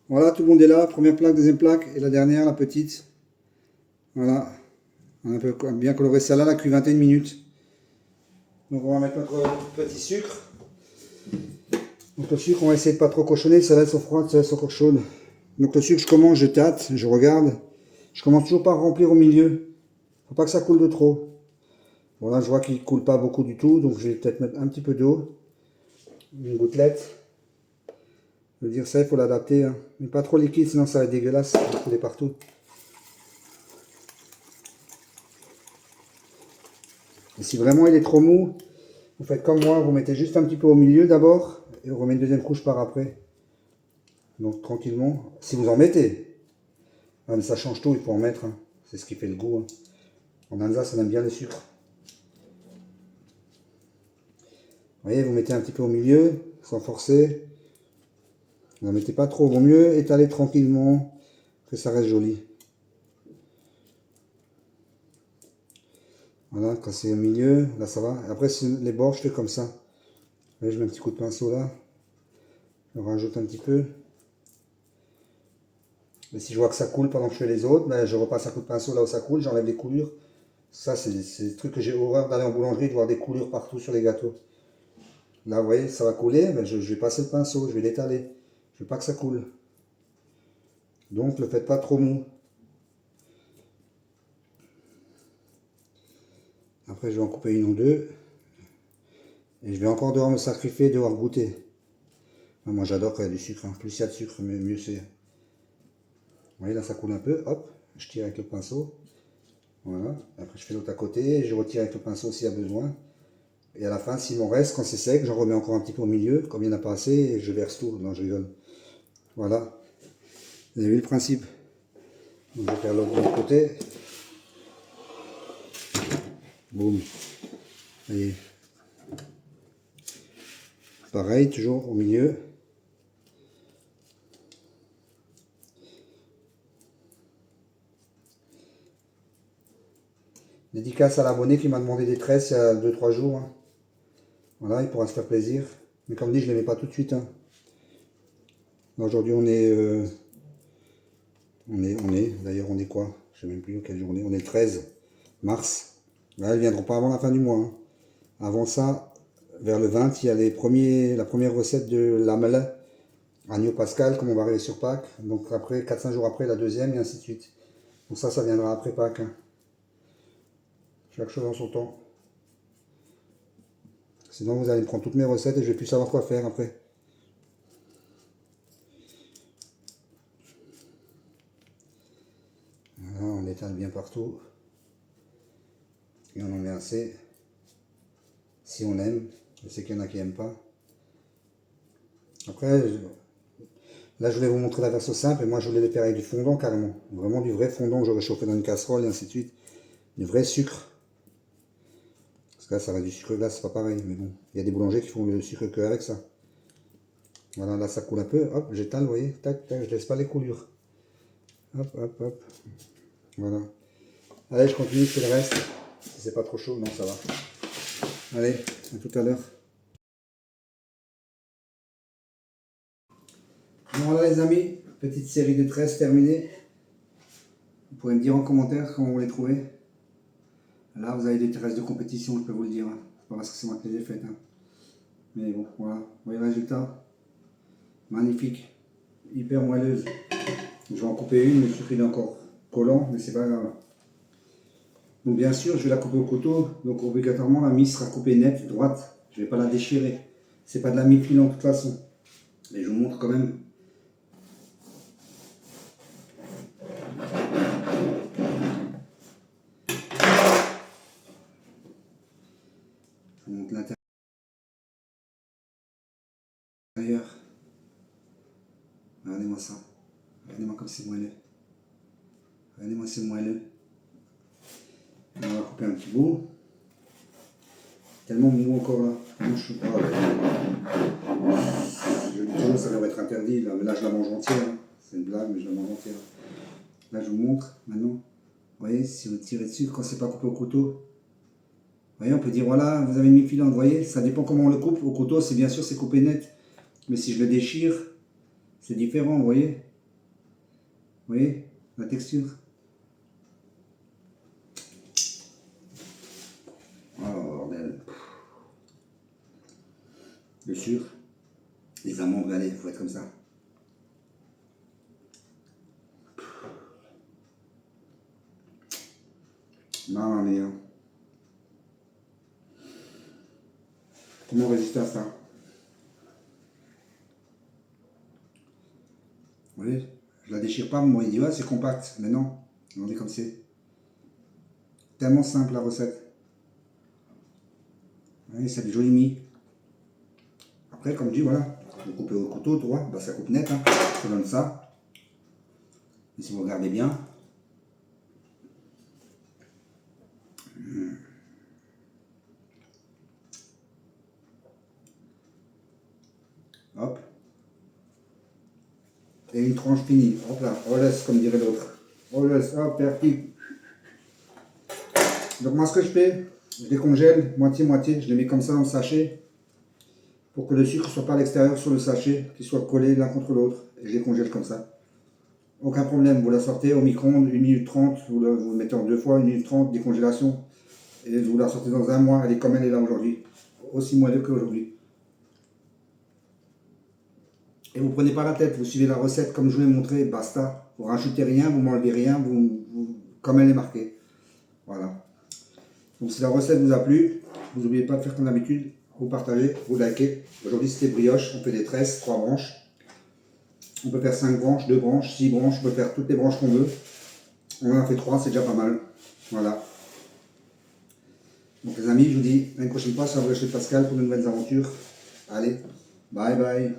Voilà, tout le monde est là. Première plaque, deuxième plaque. Et la dernière, la petite. Voilà. On a un peu bien coloré celle-là, elle a cuit 21 minutes. Donc on va mettre notre petit sucre. Donc le sucre, on va essayer de pas trop cochonner. Celles-là, elles sont froides, celles-là, elles sont encore chaudes. Donc le sucre, je commence, je tâte, je regarde. Je commence toujours par remplir au milieu. Faut pas que ça coule de trop. Bon là, je vois qu'il coule pas beaucoup du tout. Donc je vais peut-être mettre un petit peu d'eau. Une gouttelette. Je veux dire, ça, il faut l'adapter. Hein. Mais pas trop liquide, sinon ça va être dégueulasse. Ça va couler partout. Et si vraiment il est trop mou, vous faites comme moi, vous mettez juste un petit peu au milieu d'abord. Et on remet une deuxième couche par après. Donc tranquillement. Si vous en mettez. Ah, mais ça change tout, il faut en mettre. Hein. C'est ce qui fait le goût. Hein. En Alsace, on aime bien le sucre. Vous voyez, vous mettez un petit peu au milieu, sans forcer. Vous n'en mettez pas trop. Vaut mieux étaler tranquillement, que ça reste joli. Voilà, quand c'est au milieu, là ça va. Après, les bords, je fais comme ça. Vous voyez, je mets un petit coup de pinceau là. Je rajoute un petit peu. Mais si je vois que ça coule pendant que je fais les autres, ben, je repasse un coup de pinceau là où ça coule, j'enlève les coulures. Ça, c'est des trucs que j'ai horreur d'aller en boulangerie, de voir des coulures partout sur les gâteaux. Là, vous voyez, ça va couler, mais je vais passer le pinceau, je vais l'étaler. Je veux pas que ça coule. Donc, ne le faites pas trop mou. Après, je vais en couper une ou deux. Et je vais encore devoir me sacrifier, devoir goûter. Moi, j'adore quand il y a du sucre. Hein. Plus il y a de sucre, mieux c'est. Vous voyez, là, ça coule un peu. Hop, je tire avec le pinceau. Voilà. Après, je fais l'autre à côté. Et je retire avec le pinceau s'il y a besoin. Et à la fin, s'il m'en reste, quand c'est sec, j'en remets encore un petit peu au milieu. Comme il n'y en a pas assez, et je verse tout. Non, je rigole. Voilà. Vous avez vu le principe. Donc, je vais faire l'autre côté. Boum. Vous voyez. Pareil, toujours au milieu. Dédicace à l'abonné qui m'a demandé des tresses il y a 2-3 jours. Hein. Voilà, il pourra se faire plaisir. Mais comme dit, je ne les mets pas tout de suite. Hein. Aujourd'hui, d'ailleurs, on est quoi? Je ne sais même plus quelle journée. On est le 13 mars. Là, elles ne viendront pas avant la fin du mois. Hein. Avant ça, vers le 20, il y a la première recette de lamelle agneau pascal, comme on va arriver sur Pâques. Donc après, 4-5 jours après, la deuxième, et ainsi de suite. Donc ça viendra après Pâques. Hein. Chaque chose en son temps. Sinon vous allez me prendre toutes mes recettes et je vais plus savoir quoi faire après. Voilà, on étale bien partout. Et on en met assez. Si on aime. Je sais qu'il y en a qui n'aiment pas. Après, là je voulais vous montrer la version simple et moi je voulais les faire avec du fondant carrément. Vraiment du vrai fondant que j'aurais chauffé dans une casserole et ainsi de suite. Du vrai sucre. Parce que là ça va du sucre glace, c'est pas pareil. Mais bon, il y a des boulangers qui font le sucre que avec ça. Voilà, là ça coule un peu. Hop, j'étale, vous voyez. Tac, tac, je laisse pas les coulures. Hop, hop, hop. Voilà. Allez, je continue, je fais le reste. Si c'est pas trop chaud, non, ça va. Allez, à tout à l'heure. Bon, voilà les amis, petite série de 13 terminée. Vous pourrez me dire en commentaire comment vous les trouvez. Là, vous avez des 13 de compétition, je peux vous le dire. C'est pas parce que c'est moi qui les ai faites. Hein. Mais bon, voilà. Vous voyez le résultat? Magnifique. Hyper moelleuse. Je vais en couper une, le sucre il est encore collant, mais c'est pas grave. Donc bien sûr, je vais la couper au couteau. Donc obligatoirement, la mie sera coupée nette, droite. Je ne vais pas la déchirer. C'est pas de la mie fine en toute façon. Mais je vous montre quand même. Je vous montre l'intérieur. Regardez-moi ça. Regardez-moi comme c'est moelleux. Regardez-moi c'est moelleux. On va couper un petit bout. Tellement mou encore là. Je dis toujours ça devrait être interdit. Là, mais là je la mange entière. Hein. C'est une blague, mais je la mange entière. Là je vous montre maintenant. Vous voyez, si vous tirez dessus, quand c'est pas coupé au couteau. Vous voyez, on peut dire voilà, vous avez une mie filante. Vous voyez, ça dépend comment on le coupe. Au couteau, c'est bien sûr c'est coupé net. Mais si je le déchire, c'est différent, vous voyez. Vous voyez la texture. Oh bordel. Le sucre. Les amandes, allez, il faut être comme ça. Mamma mia. Comment résister à ça? Vous voyez, je la déchire pas, vous m'auriez dit ouais c'est compact, mais non, regardez comme c'est. Tellement simple la recette. Vous voyez, c'est du joli mie. Après, comme je dis, voilà, vous coupez au couteau droit, bah ça coupe net, hein. Ça donne ça. Et si vous regardez bien, hop, et une tranche finie, hop là, on laisse comme dirait l'autre. On laisse, hop, perfect. Donc moi ce que je fais, je les congèle moitié-moitié, je les mets comme ça dans le sachet pour que le sucre ne soit pas à l'extérieur sur le sachet, qu'il soit collé l'un contre l'autre. Et je les congèle comme ça. Aucun problème, vous la sortez au micro-ondes 1 minute 30, vous le mettez en 2 fois, 1 minute 30, décongélation. Et vous la sortez dans un mois, elle est comme elle est là aujourd'hui. Aussi moelleux qu'aujourd'hui. Et vous ne prenez pas la tête, vous suivez la recette comme je vous l'ai montré, basta. Vous rajoutez rien, vous m'enlevez rien, comme elle est marquée. Voilà. Donc si la recette vous a plu, vous n'oubliez pas de faire comme d'habitude, vous partagez, vous likez. Aujourd'hui c'était brioche, on fait des tresses, 3 branches. On peut faire 5 branches, 2 branches, 6 branches, on peut faire toutes les branches qu'on veut. On en a fait 3, c'est déjà pas mal. Voilà. Donc les amis, je vous dis à une prochaine fois sur la chaîne Pascal pour de nouvelles aventures. Allez, bye bye.